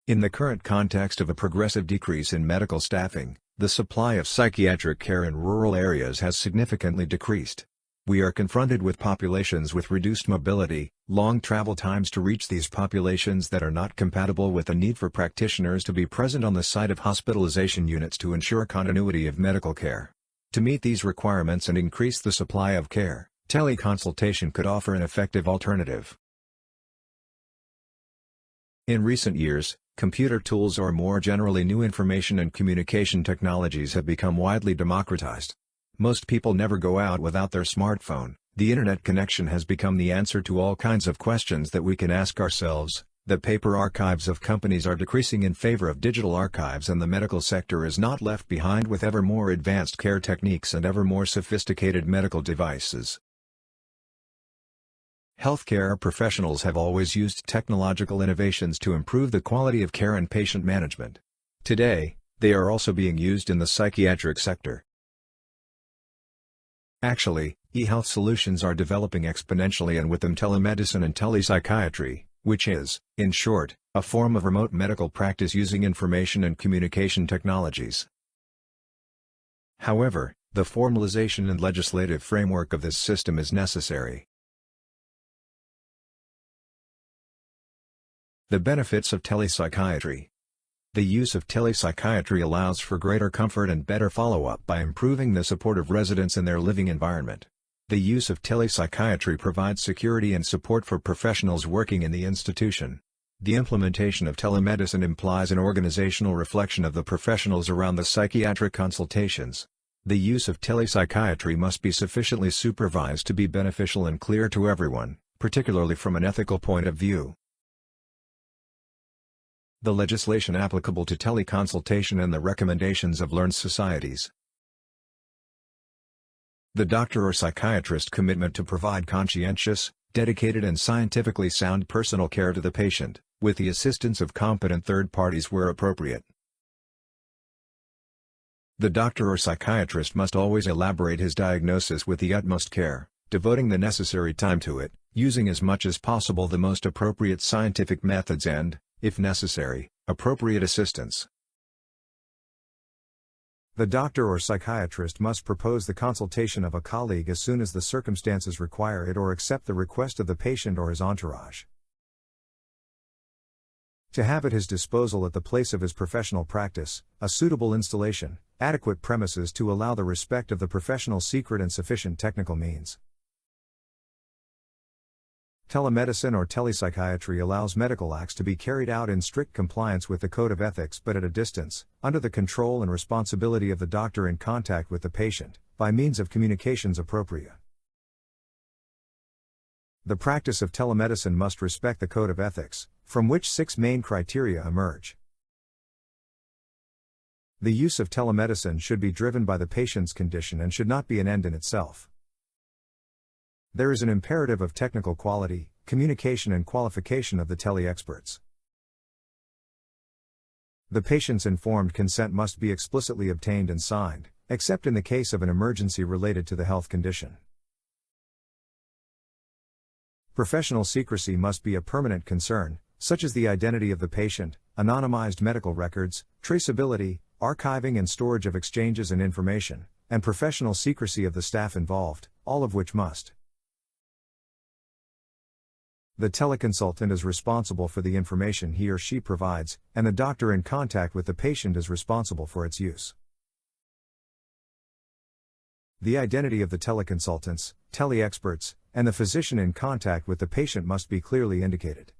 In the current context of a progressive decrease in medical staffing, the supply of psychiatric care in rural areas has significantly decreased. We are confronted with populations with reduced mobility, long travel times to reach these populations that are not compatible with the need for practitioners to be present on the site of hospitalization units to ensure continuity of medical care. To meet these requirements and increase the supply of care, teleconsultation could offer an effective alternative. In recent years, computer tools or more generally new information and communication technologies have become widely democratized. Most people never go out without their smartphone. The internet connection has become the answer to all kinds of questions that we can ask ourselves. The paper archives of companies are decreasing in favor of digital archives, and the medical sector is not left behind with ever more advanced care techniques and ever more sophisticated medical devices. Healthcare professionals have always used technological innovations to improve the quality of care and patient management. Today, they are also being used in the psychiatric sector. Actually, e-health solutions are developing exponentially, and with them telemedicine and telepsychiatry, which is, in short, a form of remote medical practice using information and communication technologies. However, the formalization and legislative framework of this system is necessary. The benefits of telepsychiatry. The use of telepsychiatry allows for greater comfort and better follow-up by improving the support of residents in their living environment. The use of telepsychiatry provides security and support for professionals working in the institution. The implementation of telemedicine implies an organizational reflection of the professionals around the psychiatric consultations. The use of telepsychiatry must be sufficiently supervised to be beneficial and clear to everyone, particularly from an ethical point of view. The legislation applicable to teleconsultation and the recommendations of learned societies. The doctor or psychiatrist commitment to provide conscientious, dedicated and scientifically sound personal care to the patient, with the assistance of competent third parties where appropriate. The doctor or psychiatrist must always elaborate his diagnosis with the utmost care, devoting the necessary time to it, using as much as possible the most appropriate scientific methods and, if necessary, appropriate assistance. The doctor or psychiatrist must propose the consultation of a colleague as soon as the circumstances require it or accept the request of the patient or his entourage. To have at his disposal at the place of his professional practice, a suitable installation, adequate premises to allow the respect of the professional secret and sufficient technical means. Telemedicine or telepsychiatry allows medical acts to be carried out in strict compliance with the Code of Ethics but at a distance, under the control and responsibility of the doctor in contact with the patient, by means of communications appropriate. The practice of telemedicine must respect the Code of Ethics, from which 6 main criteria emerge. The use of telemedicine should be driven by the patient's condition and should not be an end in itself. There is an imperative of technical quality, communication and qualification of the tele-experts. The patient's informed consent must be explicitly obtained and signed, except in the case of an emergency related to the health condition. Professional secrecy must be a permanent concern, such as the identity of the patient, anonymized medical records, traceability, archiving and storage of exchanges and information, and professional secrecy of the staff involved, all of which must. The teleconsultant is responsible for the information he or she provides, and the doctor in contact with the patient is responsible for its use. The identity of the teleconsultants, tele-experts, and the physician in contact with the patient must be clearly indicated.